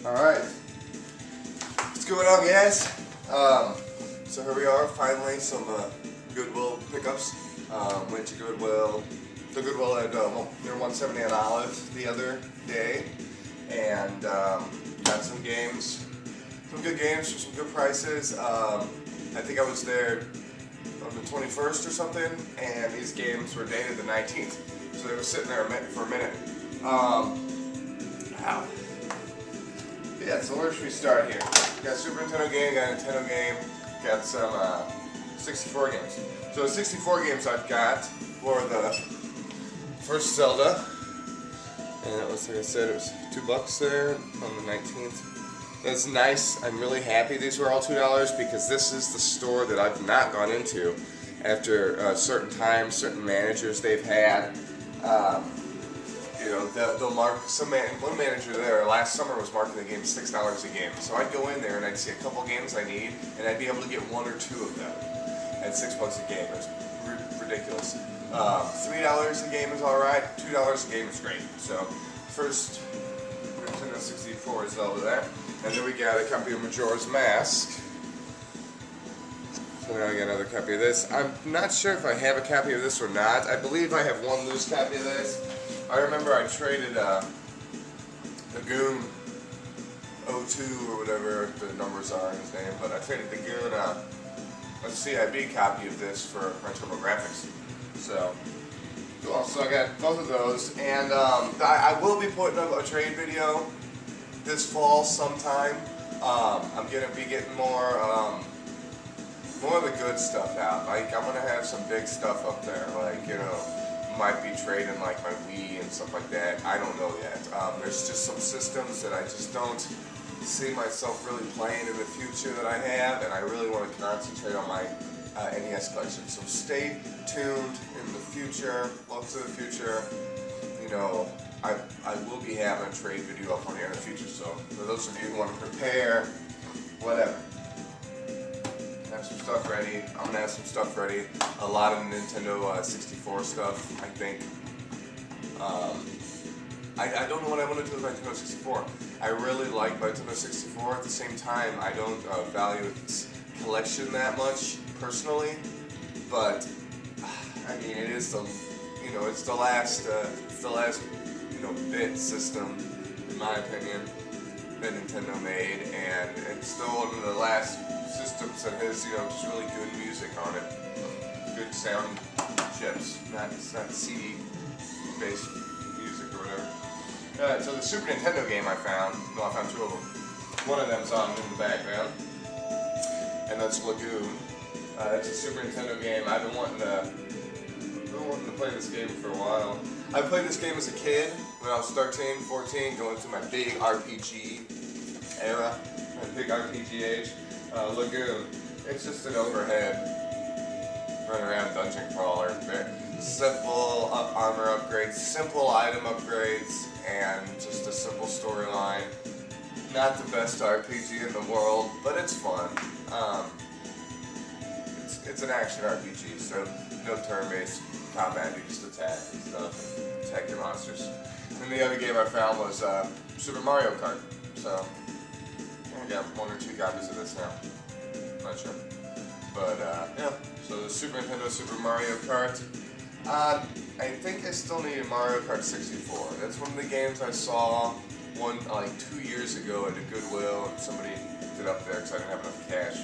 Alright, what's going on, guys? So here we are, finally, some Goodwill pickups. Went to Goodwill. The Goodwill had near 170 on Olive the other day, and got some games, some good games for some good prices. I think I was there on the 21st or something, and these games were dated the 19th, so they were sitting there for a minute. Wow. Yeah, so where should we start here? Got a Super Nintendo game, got a Nintendo game, got some 64 games. So the 64 games I've got for the first Zelda, and it was, like I said, it was $2 there on the 19th. That's nice. I'm really happy these were all $2 because this is the store that I've not gone into after certain times, certain managers they've had. You know, they'll mark one manager there last summer was marking the game $6 a game. So I'd go in there and I'd see a couple games I need, and I'd be able to get one or two of them at $6 a game. It was ridiculous. $3 a game is all right. $2 a game is great. So first Nintendo 64 is over there, and then we got a copy of Majora's Mask. So now I got another copy of this. I'm not sure if I have a copy of this or not. I believe I have one loose copy of this. I remember I traded a Goon 02 or whatever the numbers are in his name, but I traded the Goon a CIB copy of this for my TurboGrafx. So, cool. So I got both of those, and I will be putting up a trade video this fall sometime. I'm gonna be getting more of the good stuff out. Like, I'm gonna have some big stuff up there, like, you know, might be trading like my Wii and stuff like that. I don't know yet. There's just some systems that I just don't see myself really playing in the future that I have, and I really want to concentrate on my NES collection. So stay tuned in the future, look to the future. You know, I will be having a trade video up on here in the future, so for those of you who want to prepare, whatever. Have some stuff ready. I'm gonna have some stuff ready. A lot of Nintendo 64 stuff, I think. I don't know what I want to do with my Nintendo 64. I really like my Nintendo 64. At the same time, I don't value its collection that much personally. But I mean, it is the, you know, it's the last you know, bit system, in my opinion, that Nintendo made, and it's still one of the last systems that has, you know, just really good music on it. Good sound chips. It's not CD-based music or whatever. Alright, so the Super Nintendo game I found, well, I found two of them. One of them's on in the background, and that's Lagoon. It's a Super Nintendo game. I've been wanting to play this game for a while. I played this game as a kid when I was 13, 14, going through my big RPG era, my big RPG age. Lagoon. It's just an overhead run around dungeon crawler. Simple armor upgrades, simple item upgrades, and just a simple storyline. Not the best RPG in the world, but it's fun. It's an action RPG, so no turn-based combat. You just attack and stuff, and attack your monsters. And the other game I found was Super Mario Kart. So I got one or two copies of this now. Not sure. But, yeah. So the Super Nintendo Super Mario Kart. I think I still need Mario Kart 64. That's one of the games I saw like 2 years ago at a Goodwill, and somebody picked it up there because I didn't have enough cash.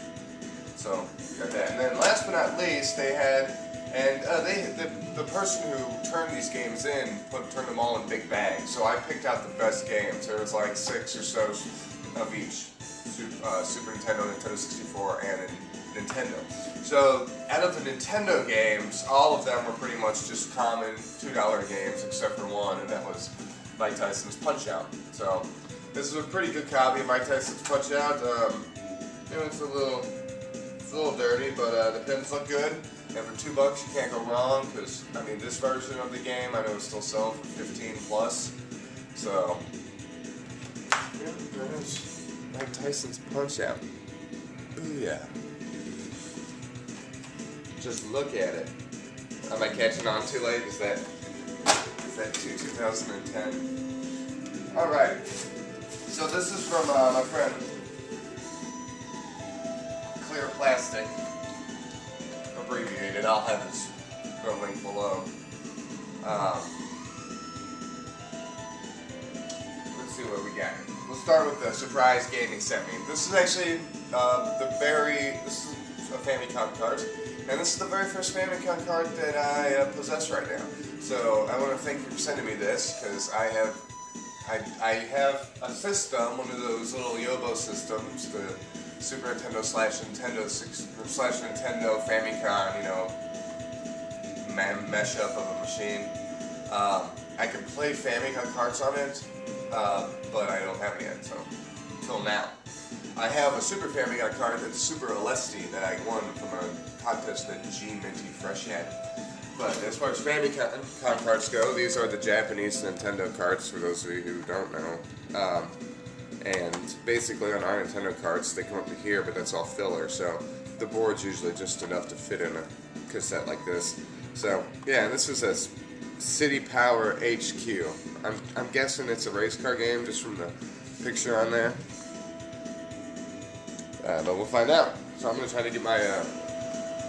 So, got that. And then last but not least, they had, and the person who turned these games in turned them all in big bags. So I picked out the best games. There was like 6 or so of each. Super Nintendo, Nintendo 64, and Nintendo. So, out of the Nintendo games, all of them were pretty much just common $2 games, except for one, and that was Mike Tyson's Punch-Out. So, this is a pretty good copy of Mike Tyson's Punch-Out. You know, it's a little dirty, but the pins look good. And for $2, you can't go wrong, because, I mean, this version of the game, I know it's still selling for 15 plus. So, yeah, there it is. Mike Tyson's Punch-Out. Ooh, yeah. Just look at it. Am I catching on too late? Is that 2010? Alright. So this is from my friend Clear Plastic, abbreviated. I'll have his link below. Let's see what we got. We'll start with the surprise game he sent me. This is actually this is a Famicom card, and this is the very first Famicom card that I possess right now. So I want to thank you for sending me this, because I have a system, one of those little Yobo systems, the Super Nintendo / Nintendo Famicom, you know, mesh up of a machine. I can play Famicom cards on it, but I don't have it yet, so, until now. I have a Super Famicom card that's Super Alesti that I won from a contest that G Minty Fresh had. But as far as Famicom cards go, these are the Japanese Nintendo cards, for those of you who don't know. And basically on our Nintendo cards, they come up to here, but that's all filler, so the board's usually just enough to fit in a cassette like this. So, yeah, this is a City Power HQ. I'm guessing it's a race car game, just from the picture on there. But we'll find out. So I'm going to try to get my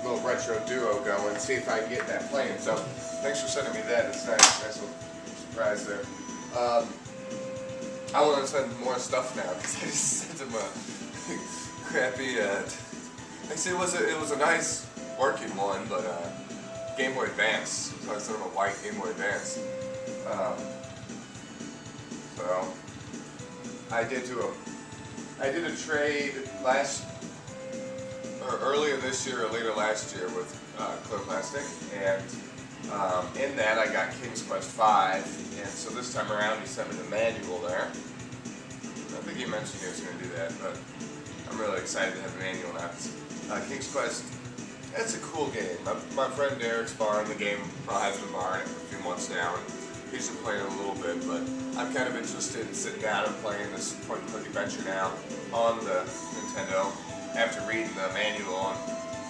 little retro duo going, see if I can get that playing. So thanks for sending me that. It's nice little surprise there. I want to send more stuff now, because I just sent him a crappy. Actually, it was a nice working one, but Game Boy Advance. So I sent him a white Game Boy Advance. So I did a trade earlier this year or later last year with Clear Plastic, and in that I got King's Quest V, and so this time around he sent me the manual there. I think he mentioned he was going to do that, but I'm really excited to have the manual now. King's Quest, it's a cool game. My friend Derek's borrowing the game, probably has been borrowing it for a few months now, and he's been playing it a little bit, but I'm kind of interested in sitting down and playing this point-and-click adventure now on the Nintendo after reading the manual and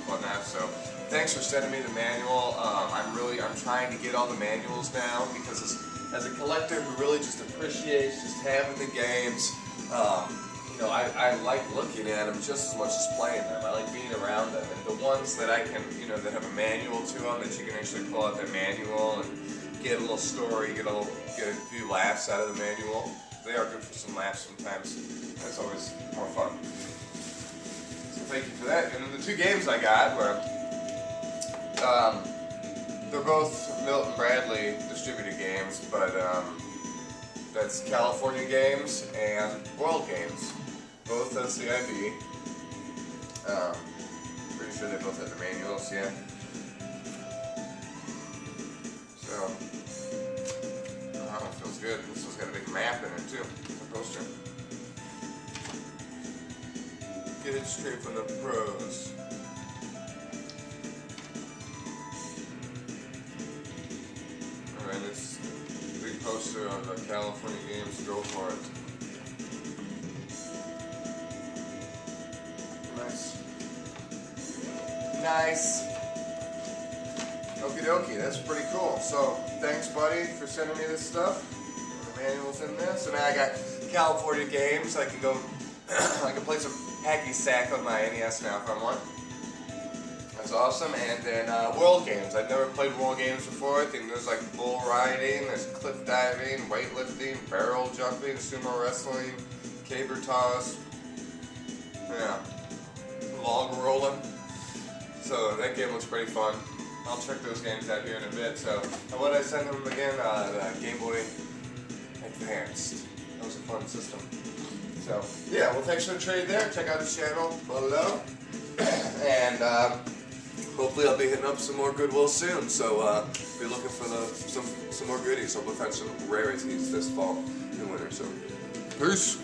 whatnot. So thanks for sending me the manual. I'm trying to get all the manuals now, because as a collector who really just appreciates just having the games, you know, I like looking at them just as much as playing them. I like being around them, and the ones that I can, you know, that have a manual to them, that you can actually pull out the manual and get a little story, get a few laughs out of the manual. They are good for some laughs sometimes. That's always more fun. So thank you for that. And then the two games I got were, they're both Milton Bradley distributed games, but that's California Games and World Games. Both CIB. Pretty sure they both have the manuals, yeah. So, feels good. This one's got a big map in it too, the poster. Get it straight from the pros. Alright, this big poster of the California Games. Go for it. Nice. Okie dokie, that's pretty cool. So, thanks buddy for sending me this stuff. The manual's in this. So now I got California Games. I can go, I can play some hacky sack on my NES now if I want. That's awesome. And then World Games. I've never played World Games before. I think there's like bull riding, there's cliff diving, weightlifting, barrel jumping, sumo wrestling, caber toss, yeah, log rolling. So that game looks pretty fun. I'll check those games out here in a bit. So, what I sent them again, the Game Boy Advanced. That was a fun system. So, yeah, well, thanks for the trade there. Check out the channel below. And hopefully I'll be hitting up some more Goodwill soon. So, be looking for some more goodies. Hopefully find some rarities this fall and winter. So, peace.